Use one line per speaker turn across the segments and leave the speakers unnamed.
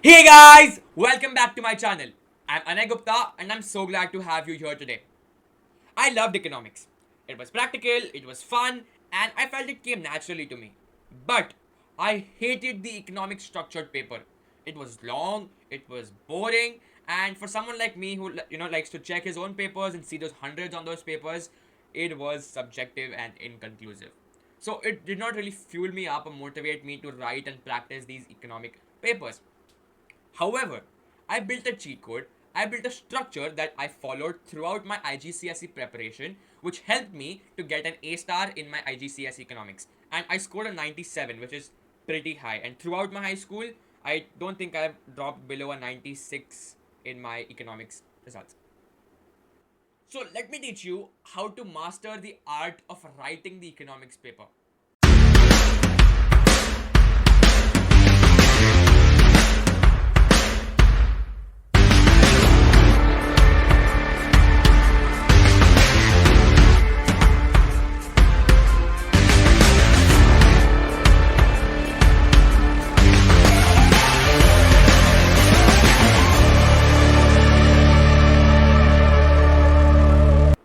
Hey guys, welcome back to my channel. I'm Anay Gupta and I'm so glad to have you here today. I loved economics. It was practical, it was fun, and I felt it came naturally to me. But I hated the economics structured paper. It was long, it was boring, and for someone like me who likes to check his own papers and see those hundreds on those papers, it was subjective and inconclusive. So it did not really fuel me up or motivate me to write and practice these economic papers. However, I built a cheat code, I built a structure that I followed throughout my IGCSE preparation, which helped me to get an A star in my IGCSE economics. And I scored a 97, which is pretty high. And throughout my high school, I don't think I've dropped below a 96 in my economics results. So let me teach you how to master the art of writing the economics paper.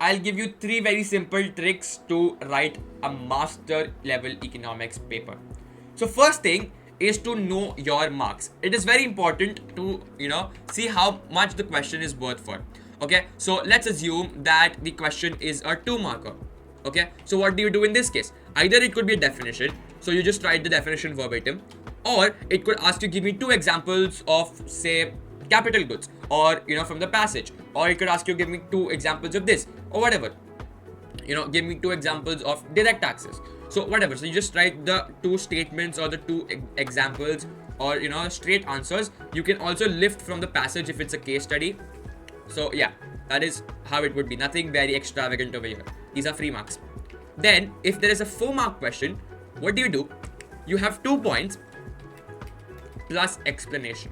I'll give you three very simple tricks to write a master level economics paper. So first thing is to know your marks. It is very important to see how much the question is worth for. Okay, so let's assume that the question is a 2 marker. Okay, so what do you do in this case? Either it could be a definition, so you just write the definition verbatim, or it could ask you give me 2 examples of, say, capital goods, or from the passage, or it could ask you give me 2 examples of this, or whatever. Give me 2 examples of direct taxes. So whatever. So you just write the 2 statements or the 2 examples, or straight answers. You can also lift from the passage if it's a case study. So yeah, that is how it would be. Nothing very extravagant over here. These are free marks. Then if there is a 4 mark question, what do? You have 2 points plus explanation.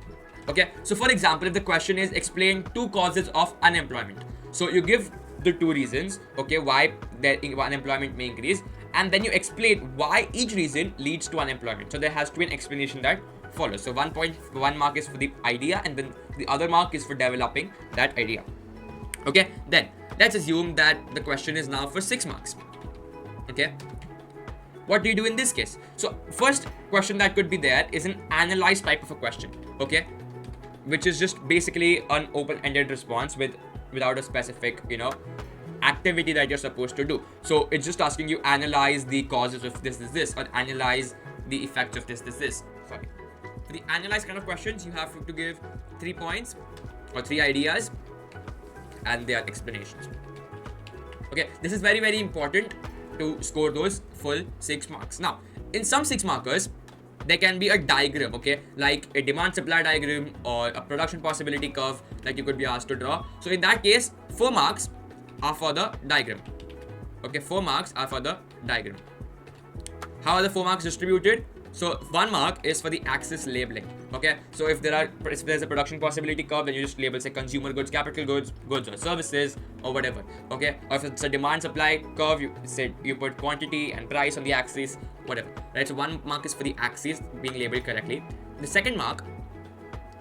Okay, so for example, if the question is explain 2 causes of unemployment, so you give the 2 reasons, okay, why the unemployment may increase, and then you explain why each reason leads to unemployment. So there has to be an explanation that follows. So 1 mark is for the idea, and then the other mark is for developing that idea. Okay, then let's assume that the question is now for 6 marks. Okay, what do you do in this case? So first question that could be there is an analyze type of a question. Okay, which is just basically an open-ended response without a specific activity that you're supposed to do. So it's just asking you analyze the causes of this, or analyze the effects of this. Sorry. For the analyze kind of questions, you have to give 3 points or 3 ideas and their explanations. Okay, this is very, very important to score those full 6 marks. Now, in some 6 markers, there can be a diagram, okay, like a demand supply diagram or a production possibility curve that you could be asked to draw. So in that case, 4 marks are for the diagram. Okay, 4 marks are for the diagram. How are the 4 marks distributed? So 1 mark is for the axis labeling. Okay, so if there's a production possibility curve, then you just label, say, consumer goods, capital goods, goods or services, or whatever. Okay, or if it's a demand supply curve, you put quantity and price on the axis, whatever. Right, so 1 mark is for the axis being labeled correctly. The second mark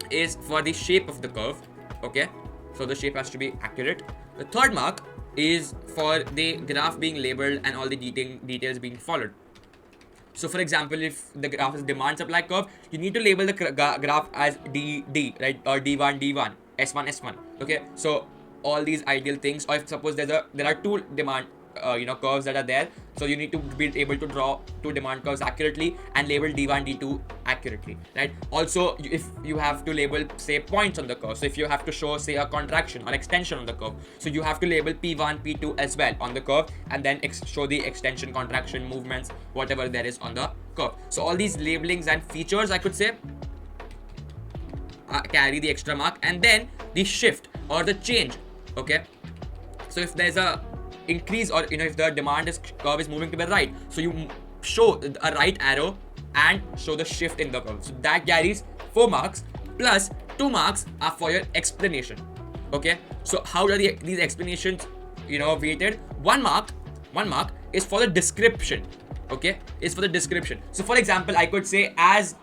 is for the shape of the curve. Okay, so the shape has to be accurate. The third mark is for the graph being labeled and all the details being followed. So for example, if the graph is demand supply curve, you need to label the graph as DD, right, or D1 D1, S1 S1. Okay, so all these ideal things. Or if suppose there are 2 demand curves that are there, so you need to be able to draw 2 demand curves accurately and label D1 D2 accurately, right? Also, if you have to label, say, points on the curve, so if you have to show, say, a contraction or extension on the curve, so you have to label P1 P2 as well on the curve, and then show the extension, contraction, movements, whatever there is on the curve. So all these labelings and features, I could say, carry the extra mark. And then the shift or the change. Okay, so if there's a increase, or if the curve is moving to the right, so you show a right arrow and show the shift in the curve. So that carries 4 marks, plus 2 marks are for your explanation. Okay, so how are these explanations weighted? 1 mark is for the description. Okay, is for the description. So for example, I could say, as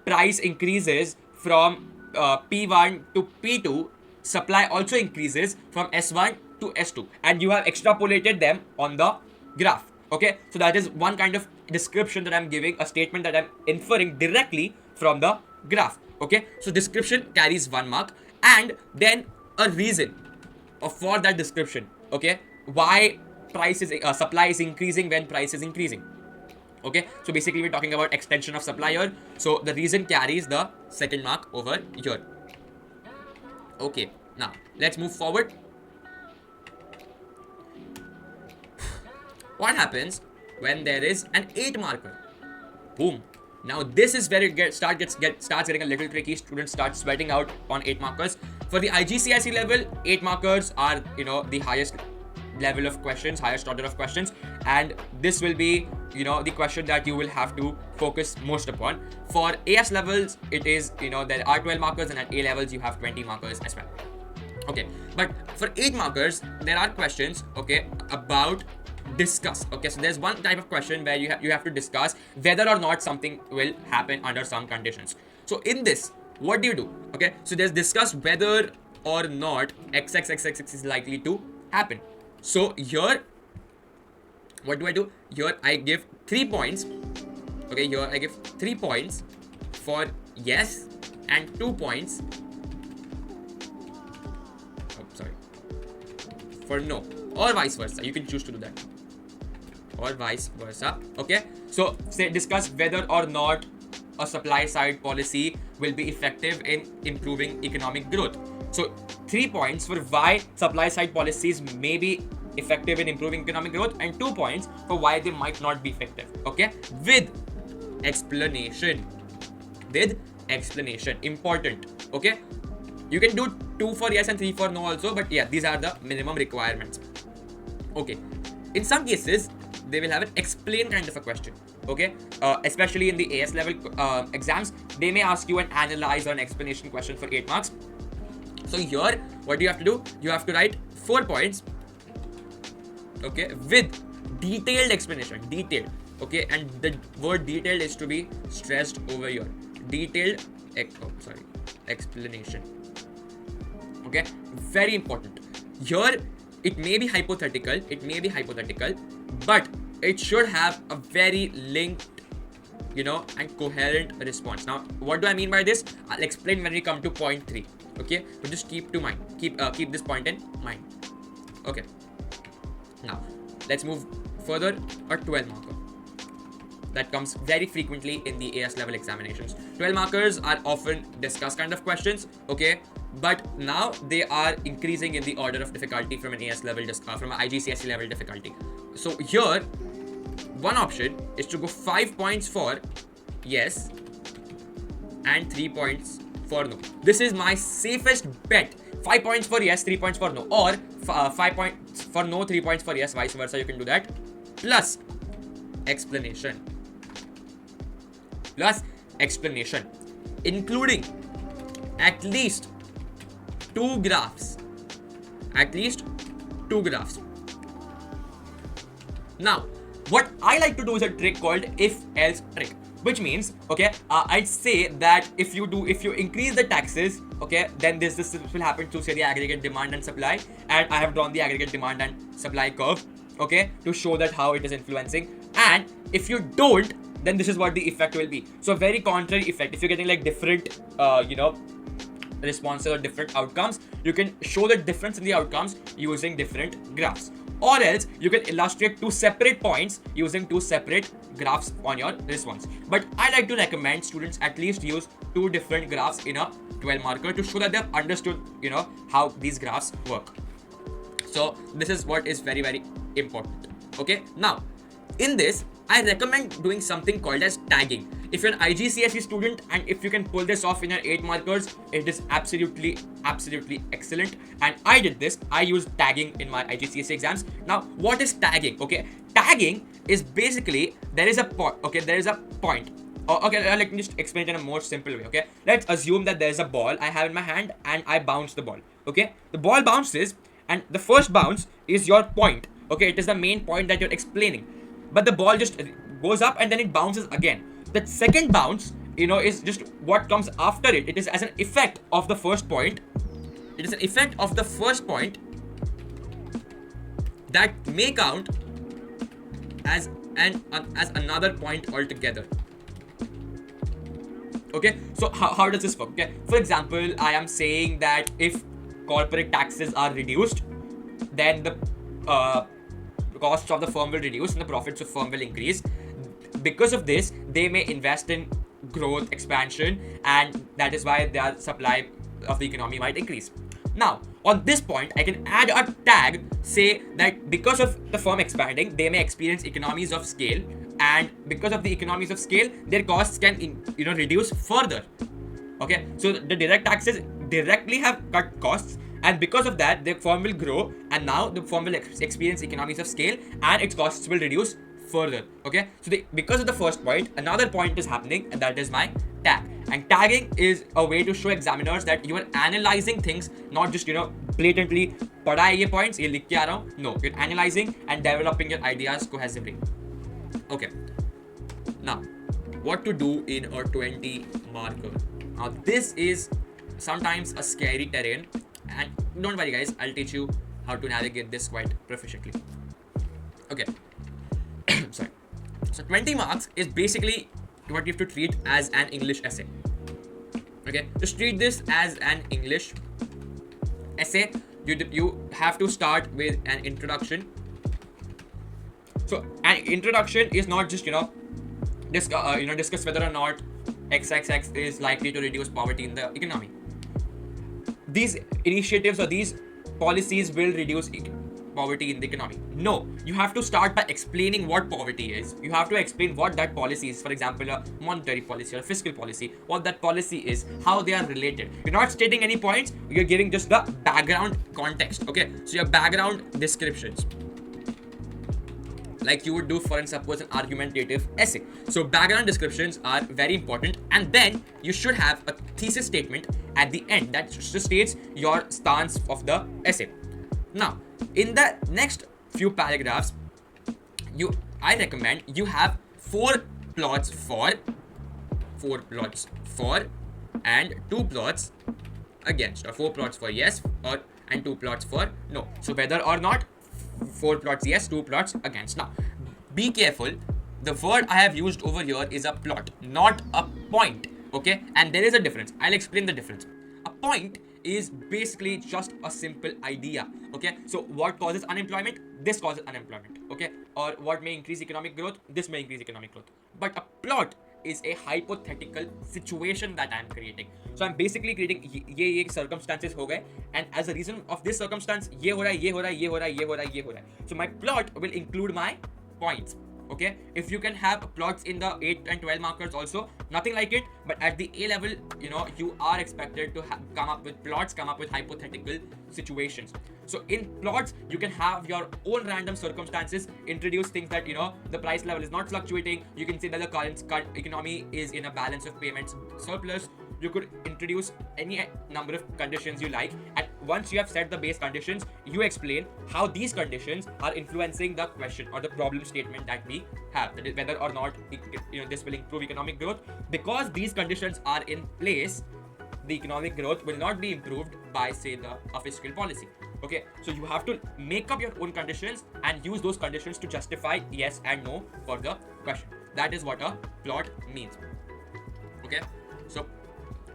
price increases from P1 to P2, supply also increases from S1 to S2, and you have extrapolated them on the graph. Okay, so that is one kind of description that I'm giving, a statement that I'm inferring directly from the graph. Okay, so description carries 1 mark, and then a reason for that description. Okay, why supply is increasing when price is increasing. Okay, so basically we're talking about extension of supply here, so the reason carries the 2nd mark over here. Okay, now let's move forward. What happens when there is an 8 marker? Boom. Now this is where it starts getting a little tricky. Students start sweating out on 8 markers. For the IGCSE level, 8 markers are, the highest level of questions, highest order of questions, and this will be, the question that you will have to focus most upon. For AS levels, it is, there are 12 markers, and at A levels you have 20 markers as well. Okay, but for 8 markers, there are questions, okay, about discuss. Okay, so there's one type of question where you have to discuss whether or not something will happen under some conditions. So in this, what do you do? Okay, so there's discuss whether or not XXXX is likely to happen. So here, what do I do? Here I give 3 points. Okay, here I give 3 points for yes and 2 points for no, or vice versa. You can choose to do that, or vice versa. Okay, so say discuss whether or not a supply side policy will be effective in improving economic growth. So 3 points for why supply side policies may be effective in improving economic growth, and 2 points for why they might not be effective. Okay, with explanation. Important. Okay, you can do 2 for yes and 3 for no also, but yeah, these are the minimum requirements. Okay, in some cases they will have an explain kind of a question. Okay, especially in the AS level exams, they may ask you an analyze or an explanation question for 8 marks. So here, what do you have to do? You have to write 4 points, okay, with detailed explanation. Detailed, okay, and the word detailed is to be stressed over here. Detailed explanation. Okay, very important. Here, it may be hypothetical, but it should have a very linked, and coherent response. Now, what do I mean by this? I'll explain when we come to point 3. Okay, but just keep this point in mind. Okay, now let's move further. A 12 marker that comes very frequently in the AS level examinations. 12 markers are often discuss kind of questions. Okay, but now they are increasing in the order of difficulty from an AS level from an IGCSE level difficulty. So here, one option is to go 5 points for yes and 3 points for no. This is my safest bet. 5 points for yes, 3 points for no, or 5 points for no, 3 points for yes, vice versa. You can do that. Plus explanation, including at least 2 graphs. Now, what I like to do is a trick called if-else trick, which means, okay, I'd say that if you increase the taxes, okay, then this will happen to, say, the aggregate demand and supply, and I have drawn the aggregate demand and supply curve, okay, to show that how it is influencing. And if you don't, then this is what the effect will be. So very contrary effect. If you're getting like different, responses or different outcomes, you can show the difference in the outcomes using different graphs. Or else you can illustrate 2 separate points using 2 separate graphs on your response. But I like to recommend students at least use 2 different graphs in a 12 marker to show that they've understood, how these graphs work. So this is what is very, very important. Okay, now in this, I recommend doing something called as tagging. If you're an IGCSE student and if you can pull this off in your 8 markers, it is absolutely excellent. And I did this. I used tagging in my IGCSE exams. Now, what is tagging? Okay, tagging is basically there is a point. Okay, let me just explain it in a more simple way. Okay, let's assume that there is a ball I have in my hand and I bounce the ball. Okay, the ball bounces and the first bounce is your point. Okay, it is the main point that you're explaining. But the ball just goes up and then it bounces again. The second bounce is just what comes after it. It is as an effect of the first point. It is an effect of the first point that may count as another point altogether. Okay, so how does this work? Okay, for example, I am saying that if corporate taxes are reduced, then the costs of the firm will reduce and the profits of firm will increase. Because of this, they may invest in growth, expansion, and that is why their supply of the economy might increase. Now, on this point, I can add a tag, say that because of the firm expanding, they may experience economies of scale, and because of the economies of scale, their costs can reduce further. Okay, so the direct taxes directly have cut costs, and because of that, the firm will grow, and now the firm will experience economies of scale, and its costs will reduce further. Okay, so because of the first point, another point is happening, and that is my tag. And tagging is a way to show examiners that you are analyzing things, not just blatantly पढ़ा है ये points ये लिख के आ रहा हूँ. No, you're analyzing and developing your ideas cohesively. Okay, now what to do in a 20 marker. Now this is sometimes a scary terrain, and don't worry guys, I'll teach you how to navigate this quite proficiently. Okay. Sorry. So 20 marks is basically what you have to treat as an English essay. Okay, just treat this as an English essay. You have to start with an introduction. So an introduction is not just discuss whether or not XXX is likely to reduce poverty in the economy. These initiatives or these policies will reduce poverty in the economy. No, you have to start by explaining what poverty is. You have to explain what that policy is. For example, a monetary policy or a fiscal policy, what that policy is, how they are related. You're not stating any points, you're giving just the background context. Okay, so your background descriptions, like you would do for, suppose, an argumentative essay. So background descriptions are very important, and then you should have a thesis statement at the end that just states your stance of the essay. Now, in the next few paragraphs, I recommend you have 4 plots for, and 2 plots against, or 4 plots for yes, and 2 plots for no. So whether or not 4 plots yes, 2 plots against. Now, be careful. The word I have used over here is a plot, not a point. Okay, and there is a difference. I'll explain the difference. A point is basically just a simple idea. Okay, so what causes unemployment? This causes unemployment. Okay, or what may increase economic growth? This may increase economic growth. But a plot is a hypothetical situation that I am creating. So I'm basically creating ये circumstances हो गए, and as a reason of this circumstance ये हो रहा है, ये हो रहा है, ये हो रहा है, ये हो रहा है, ये हो रहा है. So my plot will include my points. Okay, if you can have plots in the 8 and 12 markers also, nothing like it, but at the A level, you are expected to come up with plots, come up with hypothetical situations. So in plots, you can have your own random circumstances, introduce things that, the price level is not fluctuating. You can say that the current economy is in a balance of payments surplus. You could introduce any number of conditions you like, and once you have set the base conditions, you explain how these conditions are influencing the question or the problem statement that we have, that is whether or not this will improve economic growth. Because these conditions are in place, the economic growth will not be improved by, say, a fiscal policy. Okay, so you have to make up your own conditions and use those conditions to justify yes and no for the question. That is what a plot means. Okay, so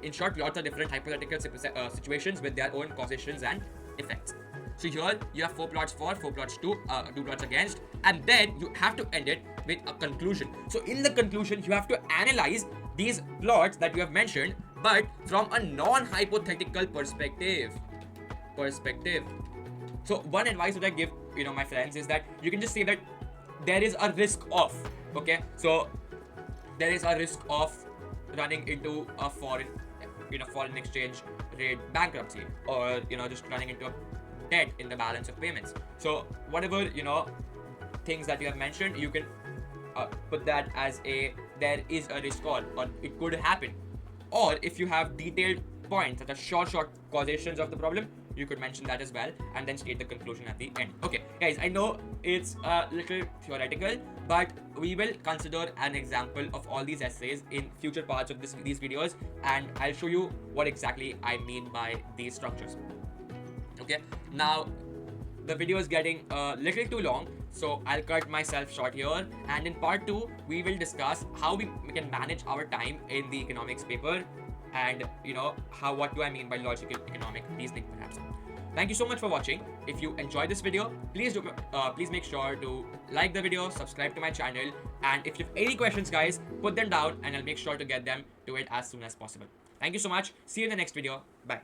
in short, plots are different hypothetical situations with their own causations and effects. So here you have 4 plots for, 4 plots to, 2 plots against, and then you have to end it with a conclusion. So in the conclusion, you have to analyze these plots that you have mentioned, but from a non-hypothetical perspective. So one advice that I give, my friends, is that you can just say that there is a risk of, okay? So there is a risk of running into a foreign exchange rate bankruptcy, or just running into a debt in the balance of payments. So whatever things that you have mentioned, you can put that as there is a risk, or it could happen. Or if you have detailed points, such as short causations of the problem, you could mention that as well, and then state the conclusion at the end. Okay, guys, I know it's a little theoretical, but we will consider an example of all these essays in future parts of these videos, and I'll show you what exactly I mean by these structures. Okay, now the video is getting a little too long, so I'll cut myself short here, and in part 2 we will discuss how we can manage our time in the economics paper, and what do I mean by logical economic reasoning perhaps. Thank you so much for watching. If you enjoyed this video, please make sure to like the video, subscribe to my channel, and if you have any questions, guys, put them down and I'll make sure to get them to it as soon as possible. Thank you so much. See you in the next video. Bye.